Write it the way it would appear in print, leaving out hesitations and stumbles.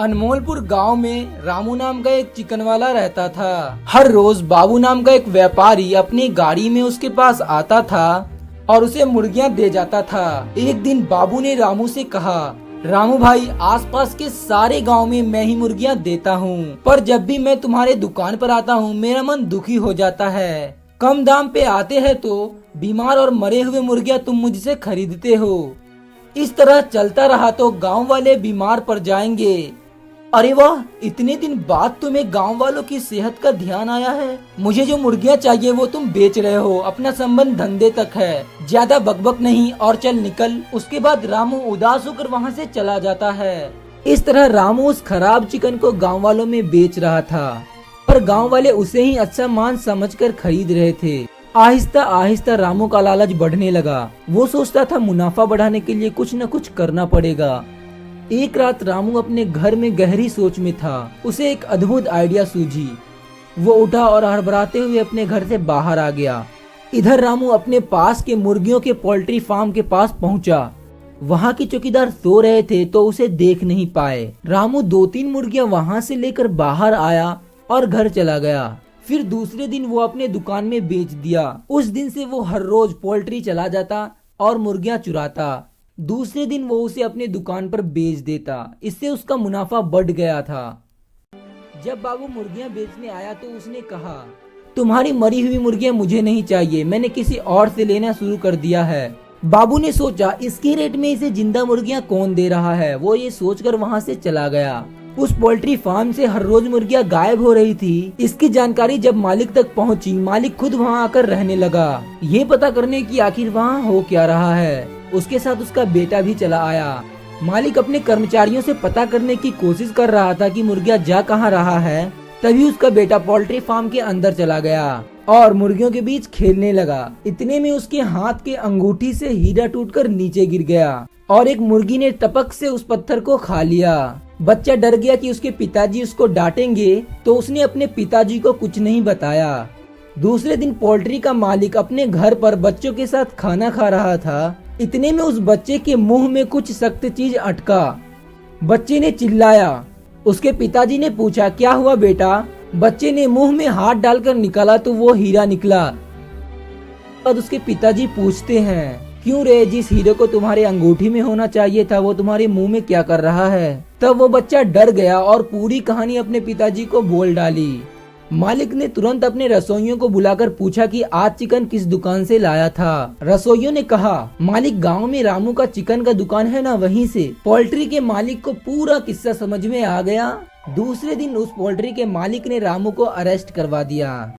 अनमोलपुर गांव में रामू नाम का एक चिकन वाला रहता था। हर रोज बाबू नाम का एक व्यापारी अपनी गाड़ी में उसके पास आता था और उसे मुर्गियां दे जाता था। एक दिन बाबू ने रामू से कहा, रामू भाई, आसपास के सारे गांव में मैं ही मुर्गियां देता हूँ, पर जब भी मैं तुम्हारे दुकान पर आता हूँ मेरा मन दुखी हो जाता है। कम दाम पे आते हैं तो बीमार और मरे हुए मुर्गियां तुम मुझसे खरीदते हो। इस तरह चलता रहा तो गांव वाले बीमार पड़ जाएंगे। अरे वाह, इतने दिन बाद तुम्हें गांव वालों की सेहत का ध्यान आया है। मुझे जो मुर्गियां चाहिए वो तुम बेच रहे हो, अपना संबंध धंधे तक है, ज्यादा बकबक नहीं और चल निकल। उसके बाद रामू उदास होकर वहाँ से चला जाता है। इस तरह रामू उस खराब चिकन को गांव वालों में बेच रहा था, पर गांव वाले उसे ही अच्छा मान समझकर खरीद रहे थे। आहिस्ता आहिस्ता रामू का लालच बढ़ने लगा। वो सोचता था मुनाफा बढ़ाने के लिए कुछ न कुछ करना पड़ेगा। एक रात रामू अपने घर में गहरी सोच में था। उसे एक अद्भुत आइडिया सूझी। वो उठा और हड़बड़ाते हुए अपने घर से बाहर आ गया। इधर रामू अपने पास के मुर्गियों के पोल्ट्री फार्म के पास पहुंचा। वहां के चौकीदार सो रहे थे तो उसे देख नहीं पाए। रामू 2-3 मुर्गियां वहां से लेकर बाहर आया और घर चला गया। फिर दूसरे दिन वो अपने दुकान में बेच दिया। उस दिन से वो हर रोज पोल्ट्री चला जाता और मुर्गियां चुराता। दूसरे दिन वो उसे अपने दुकान पर बेच देता। इससे उसका मुनाफा बढ़ गया था। जब बाबू मुर्गियां बेचने आया तो उसने कहा, तुम्हारी मरी हुई मुर्गियां मुझे नहीं चाहिए, मैंने किसी और से लेना शुरू कर दिया है। बाबू ने सोचा, इसके रेट में इसे जिंदा मुर्गियां कौन दे रहा है। वो ये सोचकर वहाँ से चला गया। उस पोल्ट्री फार्म से हर रोज मुर्गियां गायब हो रही थी। इसकी जानकारी जब मालिक तक पहुंची, मालिक खुद वहां आकर रहने लगा, ये पता करने की आखिर वहां हो क्या रहा है। उसके साथ उसका बेटा भी चला आया। मालिक अपने कर्मचारियों से पता करने की कोशिश कर रहा था कि मुर्गियां जा कहाँ रहा है। तभी उसका बेटा पोल्ट्री फार्म के अंदर चला गया और मुर्गियों के बीच खेलने लगा। इतने में उसके हाथ के अंगूठी से हीरा टूटकर नीचे गिर गया और एक मुर्गी ने टपक से उस पत्थर को खा लिया। बच्चा डर गया कि उसके पिताजी उसको डांटेंगे, तो उसने अपने पिताजी को कुछ नहीं बताया। दूसरे दिन पोल्ट्री का मालिक अपने घर पर बच्चों के साथ खाना खा रहा था। इतने में उस बच्चे के मुंह में कुछ सख्त चीज अटका। बच्चे ने चिल्लाया। उसके पिताजी ने पूछा, क्या हुआ बेटा? बच्चे ने मुंह में हाथ डालकर निकाला तो वो हीरा निकला। और उसके पिताजी पूछते हैं, क्यों रे, जिस हीरे को तुम्हारे अंगूठी में होना चाहिए था वो तुम्हारे मुंह में क्या कर रहा है? तब वो बच्चा डर गया और पूरी कहानी अपने पिताजी को बोल डाली। मालिक ने तुरंत अपने रसोइयों को बुलाकर पूछा कि आज चिकन किस दुकान से लाया था। रसोइयों ने कहा, मालिक, गांव में रामू का चिकन का दुकान है ना, वहीं से। पोल्ट्री के मालिक को पूरा किस्सा समझ में आ गया। दूसरे दिन उस पोल्ट्री के मालिक ने रामू को अरेस्ट करवा दिया।